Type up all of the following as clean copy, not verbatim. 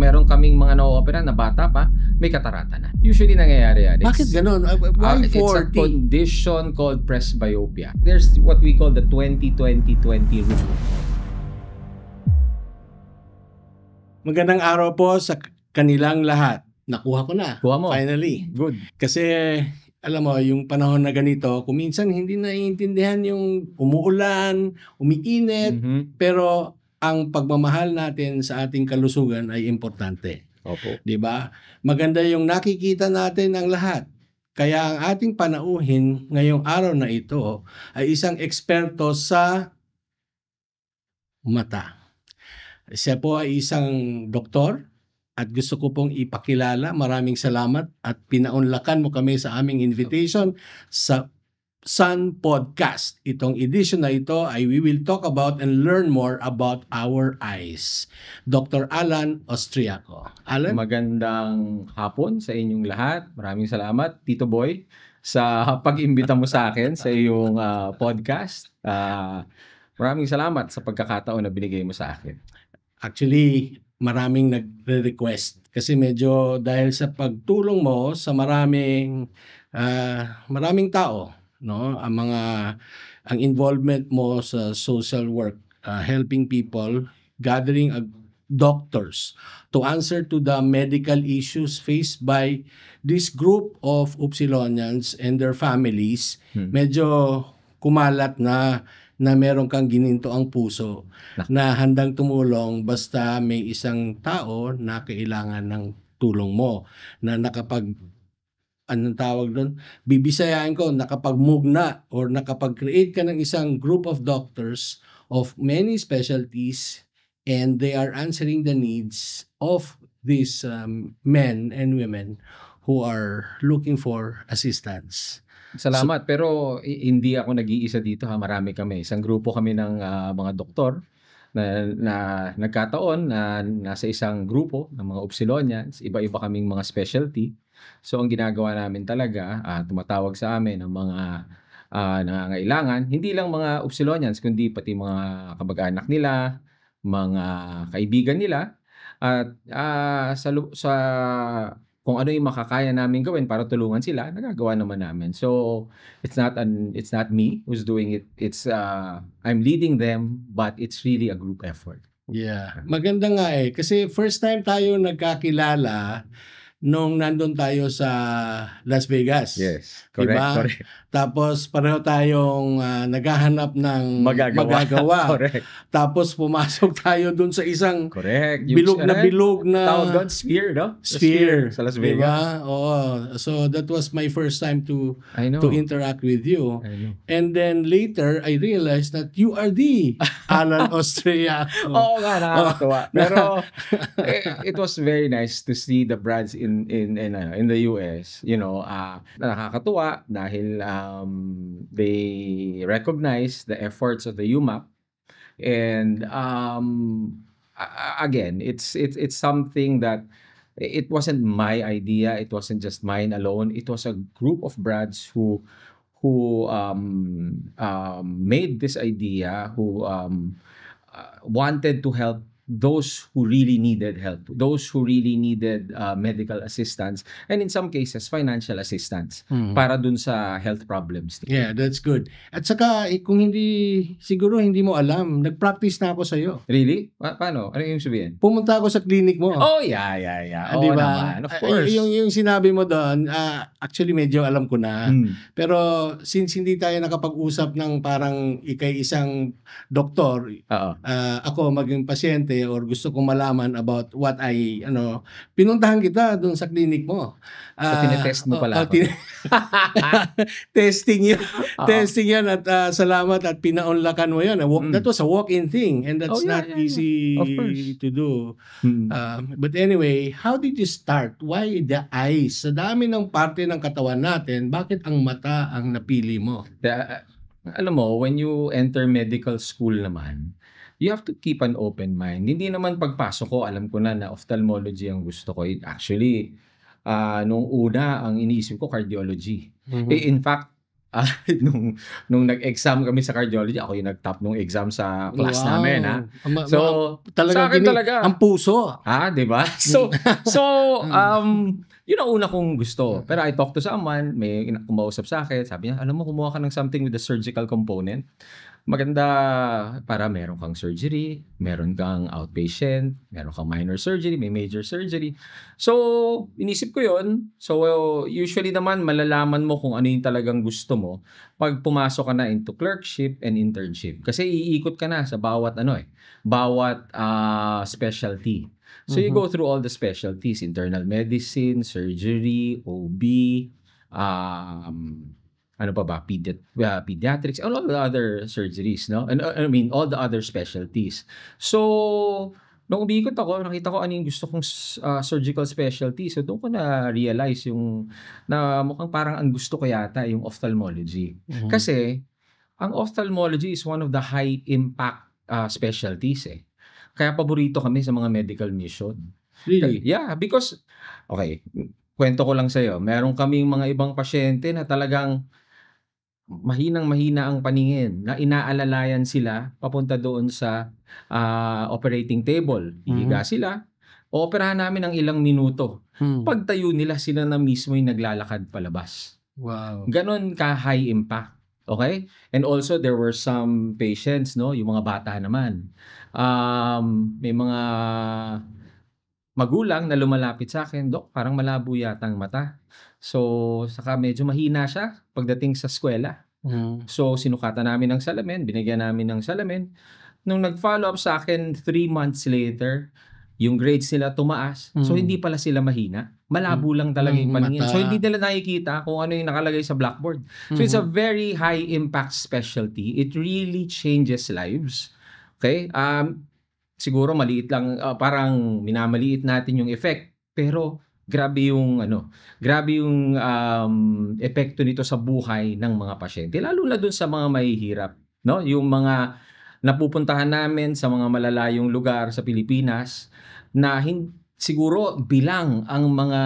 meron kaming mga na-opera na bata pa, may katarata na. Usually nangyayari yan. Bakit ganun? Why 40? It's a condition called presbyopia. There's what we call the 20-20-20 rule. Magandang araw po sa kanilang lahat. Nakuha ko na. Kuha mo. Finally. Good. Kasi alam mo, yung panahon na ganito, kuminsan hindi naiintindihan yung umuulan, umiinit, pero ang pagmamahal natin sa ating kalusugan ay importante. Opo. 'Di ba? Maganda yung nakikita natin ng lahat. Kaya ang ating panauhin ngayong araw na ito ay isang eksperto sa mata. Siya po ay isang doktor at gusto ko pong ipakilala. Maraming salamat at pinaunlakan mo kami sa aming invitation sa Sun Podcast. Itong edition na ito ay we will talk about and learn more about our eyes. Dr. Alan Austriaco. Alan? Magandang hapon sa inyong lahat. Maraming salamat, Tito Boy, sa pag-imbita mo sa akin sa iyong podcast. Maraming salamat sa pagkakataon na binigay mo sa akin. Actually, maraming nagre-request kasi medyo dahil sa pagtulong mo sa maraming tao, no, ang involvement mo sa social work, helping people, gathering doctors to answer to the medical issues faced by this group of Upsilonians and their families. Medyo kumalat na meron kang gininto ang puso na handang tumulong basta may isang tao na kailangan ng tulong mo, na anong tawag doon? Bibisayain ko, nakapagmugna or nakapag-create ka ng isang group of doctors of many specialties and they are answering the needs of these men and women who are looking for assistance. Salamat, pero hindi ako nag-iisa dito ha. Marami kami. Isang grupo kami ng mga doktor na nagkataon na nasa isang grupo ng mga Upsilonians. Iba-iba kaming mga specialty. So ang ginagawa namin talaga, tumatawag sa amin ng mga nangangailangan, hindi lang mga Upsilonians kundi pati mga kamag-anak nila, mga kaibigan nila, at sa kung ano yung makakaya namin gawin para tulungan sila, nagagawa naman namin. So it's not me who's doing it. It's I'm leading them, but it's really a group effort. Yeah. Maganda nga kasi first time tayo nagkakilala nung nandun tayo sa Las Vegas. Yes, correct, diba? correct. Tapos pareho tayong naghahanap ng magagawa. Correct. Tapos pumasok tayo dun sa isang correct. bilog na tawag doon, sphere, no? Sphere. Sa Las Vegas. Diba? Oo. So that was my first time to interact with you. I know. And then later, I realized that you are the Alan Austriaco. Oo nga, nakakatuwa. Pero it was very nice to see the brands in the US, nakakatuwa dahil they recognize the efforts of the UMAP, and again, it's something that it wasn't my idea, it wasn't just mine alone. It was a group of brads who made this idea, who wanted to help those who really needed help, those who really needed medical assistance, and in some cases financial assistance para dun sa health problems nila. Yeah, that's good. At saka kung siguro hindi mo alam, nag-practice na ako sa iyo. Really? Paano? Ano yung sabihin? Pumunta ako sa clinic mo. Oh, yeah. Oo, diba? naman, of course. Yung sinabi mo doon, actually medyo alam ko na. Pero since hindi tayo nakapag-usap ng parang ikay isang doktor, ako maging pasyente or gusto kong malaman about what pinuntahan kita doon sa clinic mo. Tinetest mo pala ako. Testing yan at salamat at pinaunlakan mo yan. That was a walk-in thing and that's not easy to do. But anyway, how did you start? Why the eyes? Sa dami ng parte ng katawan natin, bakit ang mata ang napili mo? Alam mo, when you enter medical school naman, you have to keep an open mind. Hindi naman pagpasok ko, alam ko na ophthalmology ang gusto ko. Actually, nung una, ang iniisip ko, cardiology. In fact, nung nag-exam kami sa cardiology, ako yung nag-top nung exam sa class namin, ha. Ma So, sa talagang akin talaga, ang puso. 'di ba? So, yun ang una kong gusto. Pero I talked to someone, may kumausap sa akin, sabi niya, "Alam mo, kumuha ka ng something with the surgical component. Maganda para meron kang surgery, meron kang outpatient, meron kang minor surgery, may major surgery." So, inisip ko yun. So, usually naman malalaman mo kung ano yung talagang gusto mo 'pag pumasok ka na into clerkship and internship. Kasi iikot ka na sa bawat bawat, specialty. So, you Mhm. go through all the specialties, internal medicine, surgery, OB, um, ano pa ba, pediatrics, all of the other surgeries, 'no? And, I mean, all the other specialties. So, nung umiikot ako, nakita ko ano yung gusto kong surgical specialty. So, doon ko na-realize na mukhang parang ang gusto ko yata yung ophthalmology. Mhm. Kasi, ang ophthalmology is one of the high impact, specialties, eh. Kaya paborito kami sa mga medical mission. Really? Yeah, because okay, kuwento ko lang sa'yo, meron kaming mga ibang pasyente na talagang mahinang-mahina ang paningin, na inaalalayan sila papunta doon sa, operating table. Mhm. Hihiga sila, ooperahan namin ng ilang minuto. Hmm. Pagtayo nila, sila na mismo yung naglalakad palabas. Wow. Gano'n ka-high impact, okay? And also there were some patients, 'no, yung mga bata naman. May mga magulang na lumalapit sa'kin, "Dok, parang malabo yata ang mata." So, saka medyo mahina siya pagdating sa eskuwela. Hmm. So, sinukatan namin ng salamin, binigyan namin ng salamin. Nung nag-follow up sa'kin 3 months later, yung grades nila tumaas. So, hindi pala sila mahina, malabo lang talaga yung paningin. So, hindi Mata. nila nakikita kung ano yung nakalagay sa blackboard. So, it's a Mhm. very high impact specialty. It really changes lives, okay? Siguro maliit lang, parang minamaliit natin yung effect, pero grabe yung, epekto nito sa buhay ng mga pasyente, lalo na dun sa mga mahihirap, 'no? Yung mga napupuntahan namin sa mga malalayong lugar sa Pilipinas na siguro bilang ang mga,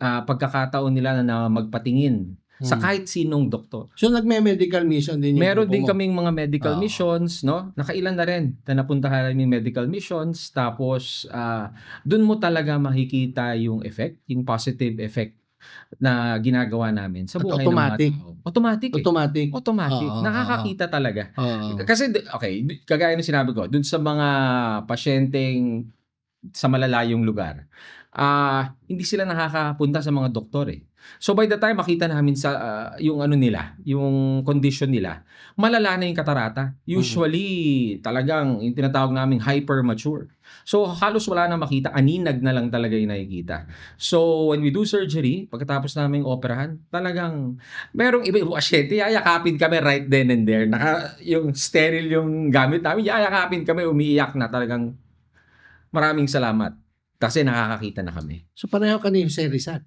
pagkakataon nila na magpatingin sa Hmm. kahit sinong doktor. So, nagme-medical mission din yung Meron grupo din mo? kaming mga medical Oo. missions, 'no, nakailan na rin na napuntahan naming medical missions, tapos, dun mo talaga makikita yung effect, yung positive effect na ginagawa namin sa At buhay ng mga automatic? tao. Automatic, eh, Automatic? automatic, Oo, oo. nakakakita talaga. Oo. Kasi okay, kagaya ng sinabi ko, dun sa mga pasyenteng sa malalayong lugar, hindi sila nakakapunta sa mga doktor, eh. So, by the time makita namin sa, yung ano nila, yung condition nila, malala na yung katarata. Mhm. Usually, talagang yung tinatawag naming hyper-mature. So, halos wala na makita, aninag na lang talaga yung nakikita. So, when we do surgery, pagkatapos naming operahan, talagang merong iba-ibang pasyente, yayakapin kami right then and there. Yung sterile yung gamit namin, yayakapin kami, umiiyak na, talagang maraming salamat kasi nakakakita na kami. So, pareho ka ni Jose Rizal?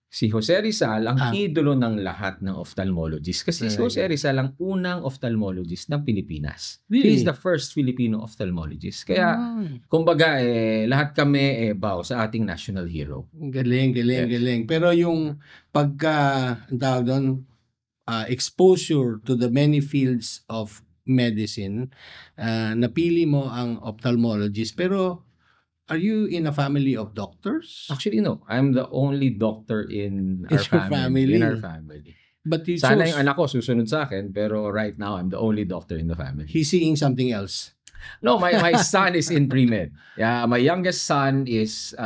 Si Jose Rizal ang Ah, idolo ng lahat ng ophthalmologist kasi si Jose talaga. Rizal ang unang ophthalmologist ng Pilipinas. He is Really? the first Filipino ophthalmologist. Kaya Hmm. kumbaga, lahat kami, bow sa ating national hero. Galing, galing, Yes. galing. Pero yung ang tawag dun, exposure to the many fields of medicine, napili mo ang ophthalmologist. Pero are you in a family of doctors? Actually, no. I'm the only doctor in In our your family. In our family? family. But you Sana yung chose, anak ko susunod sa akin, pero right now, I'm the only doctor in the family. he's seeing something else. No, my son is in pre-med. Yeah, my youngest son is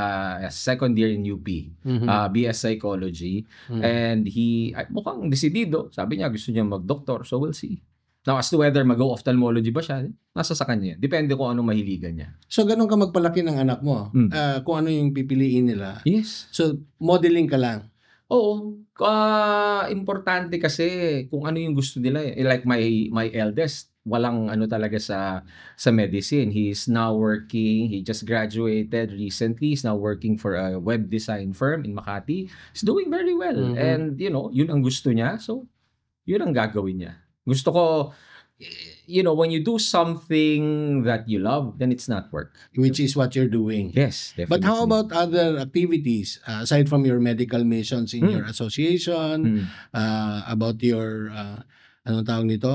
second year in UP, Mhm. BS Psychology, Mm. and mukhang desidido. Sabi niya gusto niya mag-doktor, so we'll see. Now, as to whether mag-go ophthalmology ba siya, nasa sa kanya. Depende kung anong mahiligan niya. So, ganun ka magpalaki ng anak mo. Mm. Kung ano yung pipiliin nila. Yes. So, modeling ka lang. Oo, importante kasi kung ano yung gusto nila, eh. Like my eldest, walang ano talaga sa medicine. He's now working, he just graduated recently. He's now working for a web design firm in Makati. He's doing very well. Mhm. And yun ang gusto niya. So, yun ang gagawin niya. Gusto ko when you do something that you love, then it's not work. Which is what you're doing. Yes, definitely. But how about other activities aside from your medical missions in your association, about your anong tawag nito?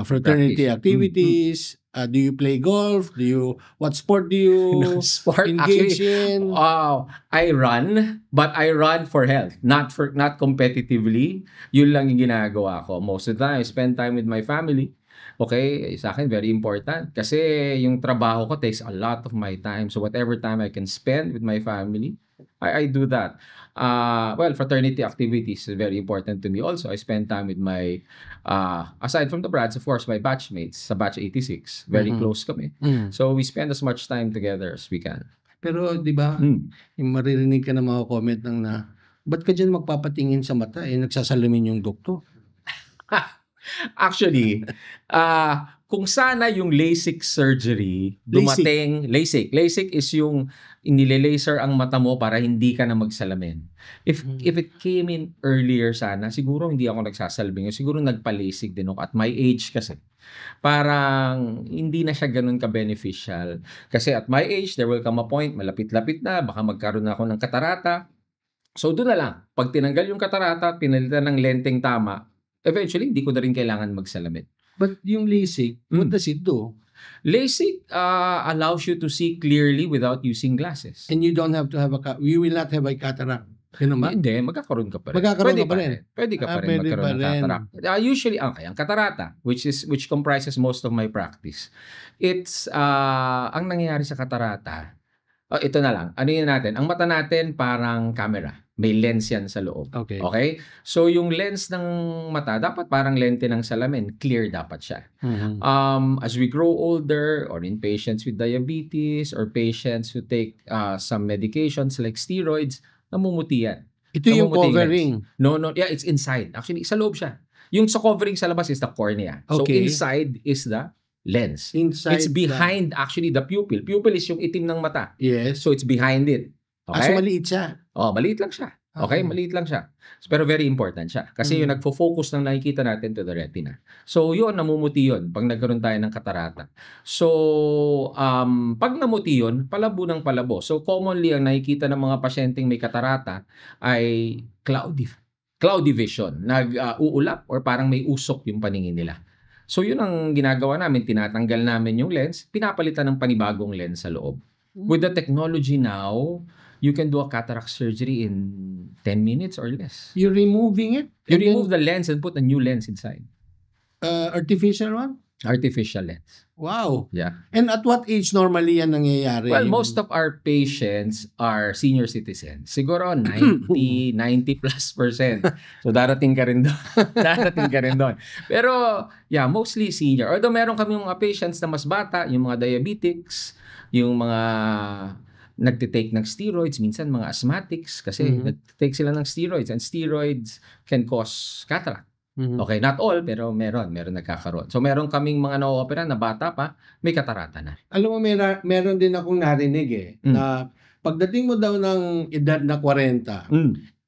Fraternity Practice. activities? Do you play golf? What sport do you Sport, engage actually, in? I run, but I run for health, not competitively. Yun lang yung ginagawa ko. Most of the time, I spend time with my family. Okay, sa akin very important kasi yung trabaho ko takes a lot of my time. So whatever time I can spend with my family, I do that. Well, fraternity activities is very important to me also. I spend time with my aside from the brads, of course, my batchmates sa batch 86. Very close kami. So we spend as much time together as we can. Pero 'di ba, yung maririnig ka ng mga comment na ba't ka diyan magpapatingin sa mata nagsasalamin yung doktor? Actually, kung sana yung LASIK surgery dumating, LASIK is yung inile-laser ang mata mo para hindi ka na magsalamin. If it came in earlier sana, siguro hindi ako nagsasalamin. Siguro nagpa-LASIK din ako at my age kasi. Parang hindi na siya ganun ka-beneficial. Kasi at my age, there will come a point, malapit-lapit na, baka magkaroon na ako ng katarata. So doon na lang, pag tinanggal yung katarata, pinalitan ng lenteng tama, eventually, hindi ko na rin kailangan magsalamin. But yung LASIK, what does it do? LASIK allows you to see clearly without using glasses. And you don't have to have you will not have a cataract. Yun naman? Hindi, magkakaroon ka pa rin. Magkakaroon ka pa rin? Pwede ka pa rin Pwede magkaroon pa ng rin. cataract. Usually, ang katarata, which comprises most of my practice, it's, ang nangyayari sa katarata, ito na lang, ano yun natin? Ang mata natin parang camera. May lens yan sa loob. Okay? So, yung lens ng mata, dapat parang lente ng salamin. Clear dapat siya. As we grow older, or in patients with diabetes, or patients who take some medications like steroids, namumuti yan. Ito yung covering? No. Yeah, it's inside. Actually, sa loob siya. Yung sa covering sa labas is the cornea. So, inside is the lens. Inside it's behind actually the pupil. Pupil is yung itim ng mata. Yes. So, it's behind it. Okay? So maliit siya? Maliit lang siya. Okay, maliit lang siya. Pero very important siya. Kasi yung nagfo-focus ng nakikita natin to the retina. So, yun, namumuti yun pag nagkaroon tayo ng katarata. So, pag namuti yun, palabo ng palabo. So, commonly, ang nakikita ng mga pasyenteng may katarata ay cloudy vision. Nag-uulap or parang may usok yung paningin nila. So, yun ang ginagawa namin. Tinatanggal namin yung lens, pinapalitan ng panibagong lens sa loob. With the technology now, you can do a cataract surgery in 10 minutes or less. You're removing it? You remove the lens and put a new lens inside. Artificial one? Artificial lens. Wow. Yeah. And at what age normally yan nangyayari? Well, most of our patients are senior citizens. Siguro 90 plus%. So darating ka rin doon. Pero yeah, mostly senior. Although meron kami mga patients na mas bata, yung mga diabetics, yung mga nagtitake ng steroids, minsan mga asthmatics kasi nagtitake sila ng steroids and steroids can cause cataract. Okay, not all pero meron nagkakaroon. So meron kaming mga na-opera na bata pa, may katarata na. Alam mo, meron din akong narinig na pagdating mo daw ng edad na 40,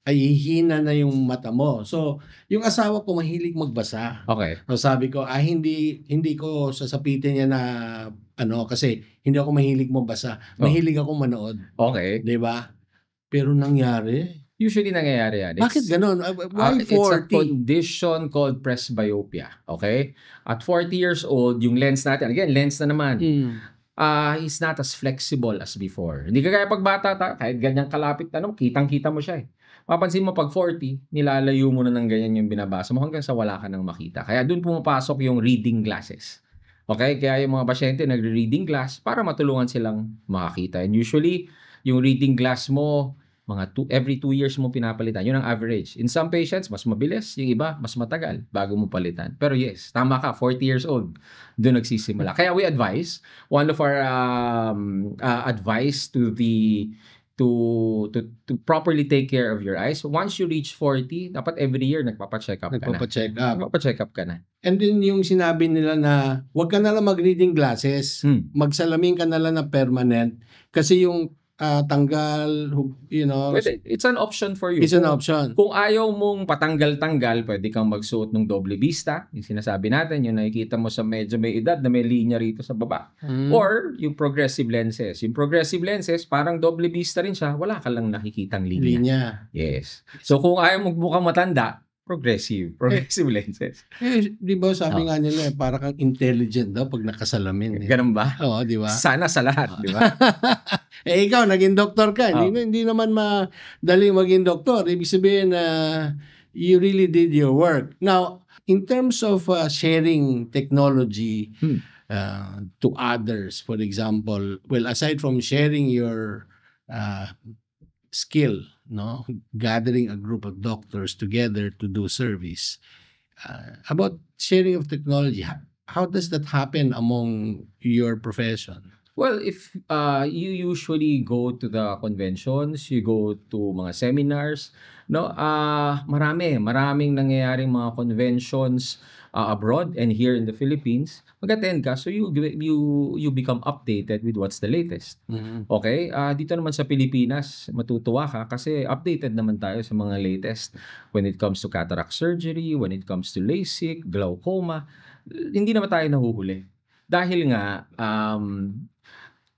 ay hihina na yung mata mo. So, yung asawa ko mahilig magbasa. Okay. So sabi ko, hindi ko sasapitin niya na kasi hindi ako mahilig magbasa. Mahilig ako manood. Okay. 'Di ba? Pero nangyari. Usually nangyayari yan. Bakit ganun? Why 40? It's a condition called presbyopia. Okay? At 40 years old, yung lens natin, again, lens na naman, is not as flexible as before. Hindi ka kaya pagbata, kahit ganyang kalapit, kitang-kita mo siya eh. Mapansin mo pag 40, nilalayo mo na ng ganyan yung binabasa mo hanggang sa wala ka nang makita. Kaya doon pumapasok yung reading glasses. Okay? Kaya yung mga pasyente nagre-reading glass para matulungan silang makakita. And usually, yung reading glass mo, every 2 years mo pinapalitan. Yun ang average. In some patients, mas mabilis. Yung iba, mas matagal bago mo palitan. Pero yes, tama ka, 40 years old, doon nagsisimula. Kaya we advise, one of our advice to properly take care of your eyes. Once you reach 40, dapat every year nagpapacheck up ka na. And then yung sinabi nila na huwag ka na lang mag-reading glasses, magsalamin ka na lang na permanent kasi yung tanggal, Pwede, it's an option for you. is an option. Kung ayaw mong patanggal-tanggal, pwede kang magsuot ng doble vista. Yung sinasabi natin, yung nakikita mo sa medyo may edad na may linya rito sa baba. Or yung progressive lenses. Yung progressive lenses, parang doble vista rin siya, wala ka lang nakikitang linya. Linya. Yes. So kung ayaw mong mukhang matanda, progressive lenses. Di ba sabi nga nila, para kang intelligent daw pag nakasalamin. Ganun ba? Oo, di ba? Sana sa lahat, di ba? Ikaw, naging doktor ka. Hindi naman madali maging doktor. Ibig sabihin na you really did your work. Now, in terms of sharing technology to others, for example, well, aside from sharing your skill, gathering a group of doctors together to do service, about sharing of technology, how does that happen among your profession? Well, if you usually go to the conventions, you go to mga seminars, maraming nangyayaring mga conventions abroad and here in the Philippines. Mag-attend ka, so you become updated with what's the latest. Okay? Dito naman sa Pilipinas, matutuwa ka kasi updated naman tayo sa mga latest when it comes to cataract surgery, when it comes to LASIK, glaucoma. Hindi naman tayo nahuhuli. Dahil nga,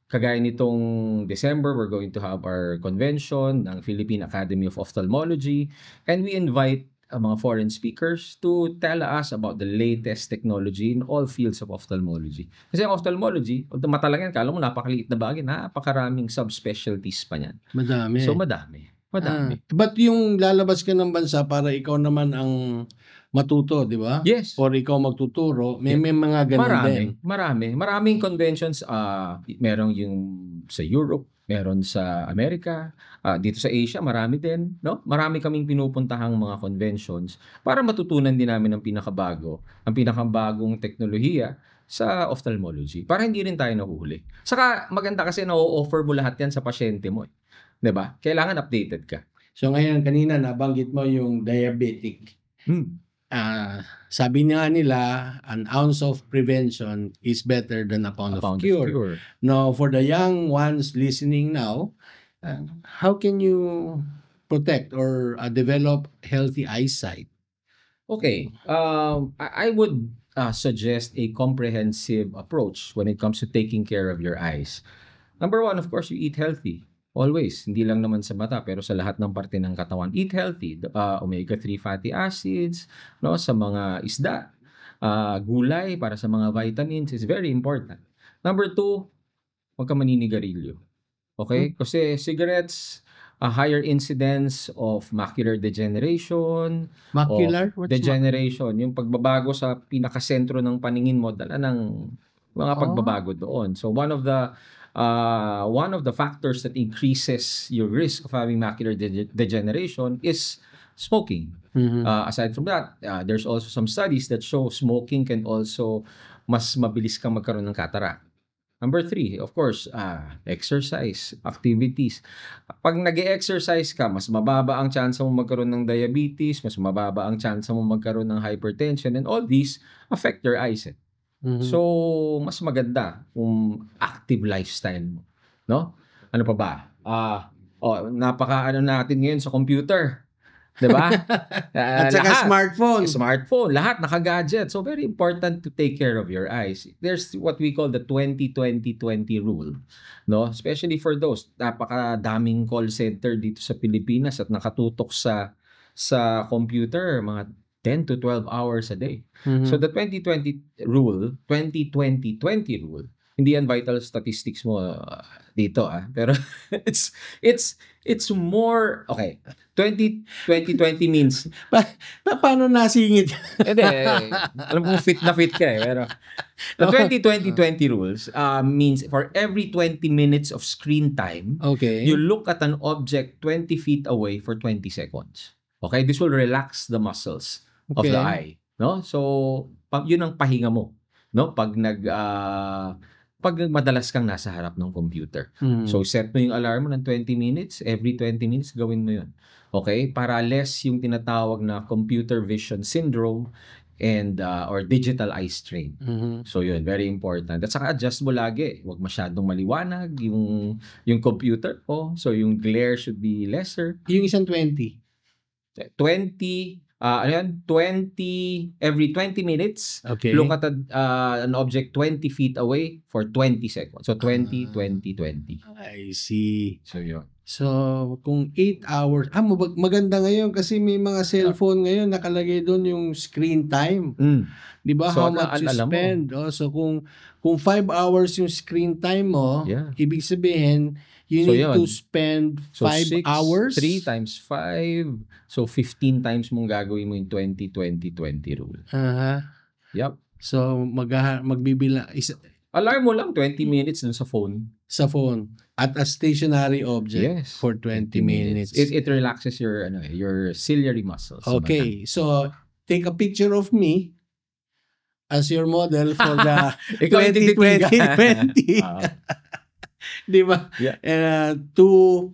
kagaya nitong December, we're going to have our convention ng Philippine Academy of Ophthalmology, and we invite mga foreign speakers to tell us about the latest technology in all fields of ophthalmology. Kasi ang ophthalmology, mata lang yan, kala mo napakaliit na bagay, napakaraming subspecialties pa niyan. Madami. So madami. But yung lalabas ka ng bansa para ikaw naman ang matuto, di ba? Yes. Or ikaw magtuturo, may mga ganun din. Maraming conventions, merong yung sa Europe, meron sa Amerika, dito sa Asia, marami din, Marami kaming pinupuntahang mga conventions para matutunan din namin ang pinakabagong teknolohiya sa ophthalmology para hindi rin tayo nahuhuli. Saka maganda kasi na-offer mo lahat yan sa pasyente mo. 'Di ba? Kailangan updated ka. So ngayon, kanina nabanggit mo yung diabetic. Sabi nga nila, an ounce of prevention is better than a pound of cure. Now, for the young ones listening now, how can you protect or develop healthy eyesight? Okay. I would suggest a comprehensive approach when it comes to taking care of your eyes. Number one, of course, you eat healthy. Always. Hindi lang naman sa mata, pero sa lahat ng parte ng katawan. Eat healthy. Omega-3 fatty acids, sa mga isda. Gulay para sa mga vitamins is very important. Number two, huwag ka maninigarilyo. Okay? Kasi cigarettes, a higher incidence of macular degeneration. Macular? Degeneration. Yung pagbabago sa pinakasentro ng paningin mo, dala ng mga pagbabago doon. So one of the factors that increases your risk of having macular degeneration is smoking. Aside from that, there's also some studies that show smoking can also mas mabilis kang magkaroon ng cataract. Number 3, of course, exercise, activities. Pag nag-exercise ka, mas mababa ang chance mo magkaroon ng diabetes, mas mababa ang chance mo magkaroon ng hypertension, and all these affect your eyesight. So, mas maganda kung active lifestyle mo. Ano pa ba? Napaka natin ngayon sa computer. Diba? At saka smartphone. Lahat naka-gadget. So, very important to take care of your eyes. There's what we call the 20-20-20 rule. Especially for those, napakadaming call center dito sa Pilipinas at nakatutok sa computer, mga 10 to 12 hours a day. So the 20-20 rule, hindi yan vital statistics mo dito pero it's more okay. 20-20 means paano nasingit? Hindi, alam ko fit ka pero the 20-20-20 rules means for every 20 minutes of screen time, you look at an object 20 feet away for 20 seconds. Okay, this will relax the muscles of the eye, So, yun ang pahinga mo, Pag madalas kang nasa harap ng computer. So, set mo yung alarm mo ng 20 minutes, every 20 minutes gawin mo yun. Okay? Para less yung tinatawag na computer vision syndrome and or digital eye strain. Mhm. So yun, very important. At saka adjust mo lagi. Huwag masyadong maliwanag yung computer mo. So yung glare should be lesser. Yung isang 20. 20 ano yan? 20 every 20 minutes. Okay. Look at an object 20 feet away for 20 seconds. So 20, Ah. 20, 20. I see. So yun. So, kung 8 hours, maganda ngayon kasi may mga cellphone ngayon nakalagay doon yung screen time. 'Di ba? So, How much you alam mo. spend. So kung 5 hours yung screen time mo, Yeah. ibig sabihin you So, need yun. to spend 5 hours. 3 times 5. So 15 times mong gagawin mo yung 20-20-20 rule. Aha. Yep. So magbibila Alarm mo lang 20 minutes dun sa phone. sa phone at a stationary object Yes. for 20 minutes. It relaxes your ciliary muscles. Okay. So take a picture of me as your model for the Ikaw yung tititigan. 2020. Di ba? Yeah. To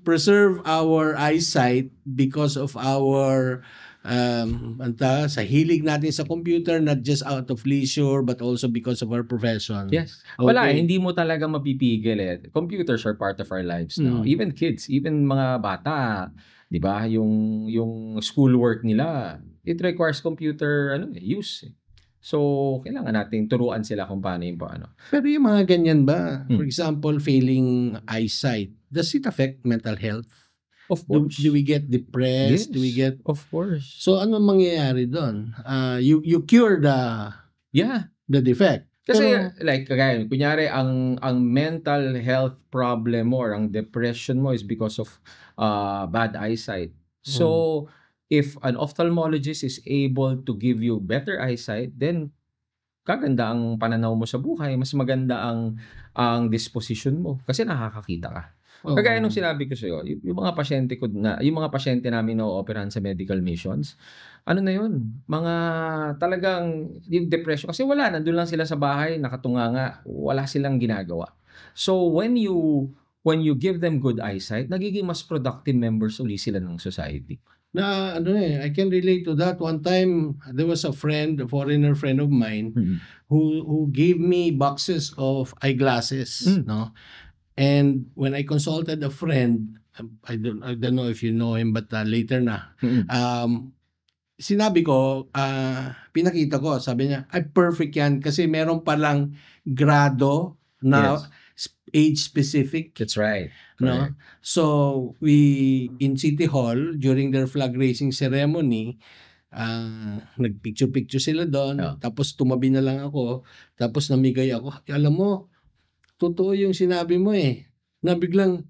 preserve our eyesight because of our sa hilig natin sa computer, not just out of leisure but also because of our profession. Yes. Wala, Okay. hindi mo talaga mapipigil eh. Computers are part of our lives now. Even kids, even mga bata, 'di ba? Yung schoolwork nila, it requires computer use. So, kailangan nating turuan sila kung paano yung paano. Pero yung mga ganyan ba, for example, failing eyesight, does it affect mental health? Of Do, course. do we get depressed? Yes, Do we get of course. So ano mangyayari doon? You cure Yeah. the defect. Kasi Pero- like kagaya, kunyari ang mental health problem mo or ang depression mo is because of bad eyesight. So if an ophthalmologist is able to give you better eyesight, then kaganda ang pananaw mo sa buhay, mas maganda ang disposition mo kasi nakakakita ka. Oo. Kagaya nung sinabi ko sa'yo, yung mga pasyente ko yung mga pasyente namin na ooperahan sa medical missions, ano na yun, mga talagang yung depression, kasi wala, nandun lang sila sa bahay, nakatunganga, wala silang ginagawa. So when you give them good eyesight, nagiging mas productive members uli sila ng society. Na I can relate to that. One time there was a foreigner friend of mine who gave me boxes of eyeglasses, no? And when I consulted a friend, I don't know if you know him, but later na, sinabi ko, pinakita ko, sabi niya, ay perfect yan kasi meron palang grado na Yes. age specific. That's right. No? So, we, in City Hall, during their flag raising ceremony, nagpicture-picture sila doon, Oh. tapos tumabi na lang ako, tapos namigay ako. Alam mo, totoo yung sinabi mo eh, na biglang,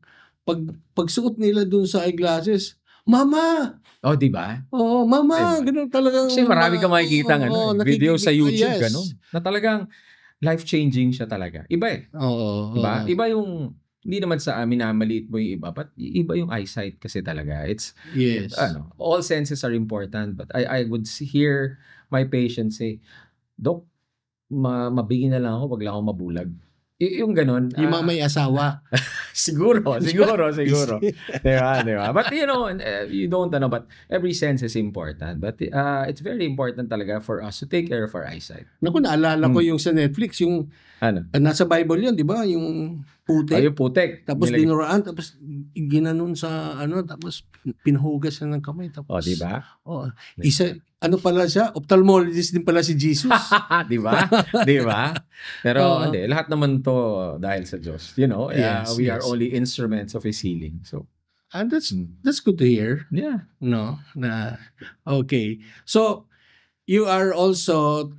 pagsuot nila doon sa eyeglasses, Mama! Oh, di ba? Oo, Mama! Diba? Ganun talagang... Kasi marami kang makikita video sa YouTube, yes. ganun. Na talagang life-changing siya talaga. Iba eh. Oo. Diba? oo. Iba yung, hindi naman sa amin na maliit mo yung iba, but iba yung eyesight kasi talaga. It's, Yes. all senses are important, but I would hear my patients say, Dok, mabigyan na lang ako, wag lang ako mabulag. Yung ganun. Yung mga may asawa. Siguro. Diba? But you don't know, but every sense is important. But it's very important talaga for us to take care of our eyesight. Naku, naalala ko yung sa Netflix, yung nasa Bible yun, di ba? Yung putik. Yung putek. Tapos dinuraan, tapos ginanon sa tapos pinhugas na ng kamay. Tapos, di ba? Isa, pala siya? Ophthalmologist din pala si Jesus. Di ba? Pero hindi, lahat naman to dahil sa Diyos. Yes, we are yes. only instruments of His healing. So, And that's good to hear. yeah. No? Okay. So, you are also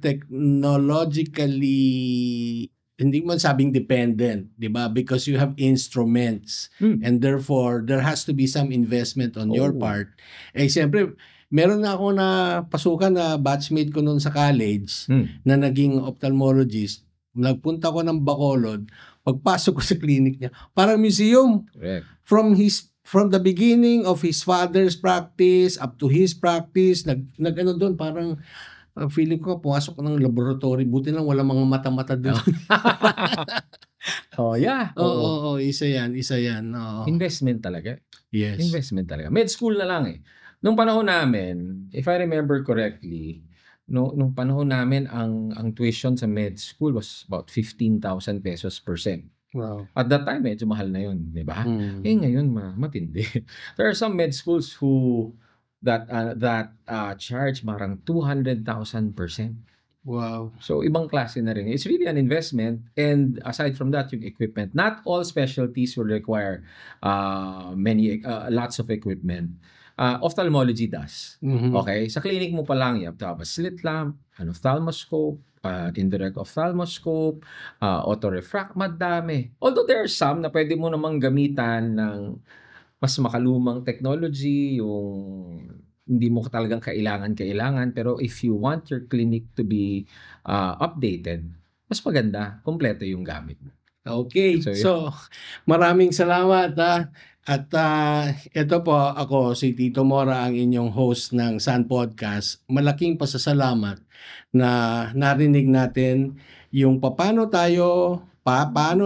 technologically, hindi man sabing dependent, di ba? Because you have instruments. And therefore, there has to be some investment on your part. Siyempre, meron na ako na pasukan na batchmate ko noon sa college na naging ophthalmologist. Nagpunta ko ng Bacolod. Pagpasok ko sa clinic niya, parang museum. Correct. From the beginning of his father's practice up to his practice, doon, parang feeling ko pumasok ko ng laboratory. Buti lang wala mga mata-mata doon. Yeah. Oo, isa yan. Oo. Investment talaga. Yes. Investment talaga. Med school na lang eh. Nung panahon namin, if I remember correctly, nung panahon namin ang tuition sa med school was about 15,000 pesos per sem. Wow. At that time medyo mahal na 'yun, 'di ba? Mm. Ngayon matindi. There are some med schools who that charge parang 200,000 per sem. Wow. So ibang klase na rin. It's really an investment, and aside from that, yung equipment. Not all specialties will require lots of equipment. Ophthalmology does. Mhm. Okay? Sa clinic mo pa lang, you have to have a slit lamp, an ophthalmoscope, indirect ophthalmoscope, autorefract, madami. Although there are some na pwede mo namang gamitan ng mas makalumang technology, yung hindi mo talagang kailangan, pero if you want your clinic to be updated, mas maganda, kumpleto yung gamit mo. Okay. So, So, maraming salamat at ito po ako si Tito Mora, ang inyong host ng Sun Podcast. Malaking pasasalamat na narinig natin yung paano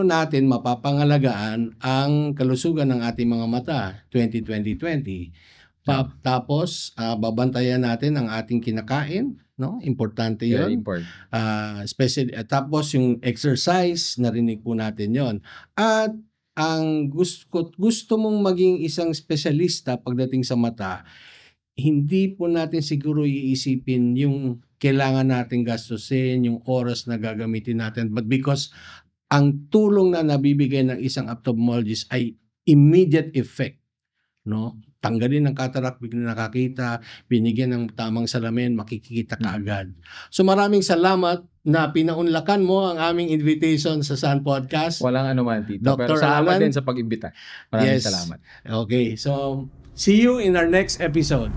natin mapapangalagaan ang kalusugan ng ating mga mata 2020. Tapos babantayan natin ang ating kinakain, no? Importante Very 'yon. important. Especially tapos yung exercise, narinig po natin 'yon. At ang gusto mong maging isang espesyalista pagdating sa mata, hindi po natin siguro iisipin yung kailangan nating gastusin, yung oras na gagamitin natin, but because ang tulong na nabibigay ng isang ophthalmologist ay immediate effect, no? Tanggalin ang cataract, biglang nakakita, binigyan ng tamang salamin, makikita ka agad. So maraming salamat na pinaunlakan mo ang aming invitation sa Sun Podcast. Walang anuman, Tito. Dr. Pero salamat Alan? din sa pag-imbita. Maraming Yes. salamat. Okay, so see you in our next episode.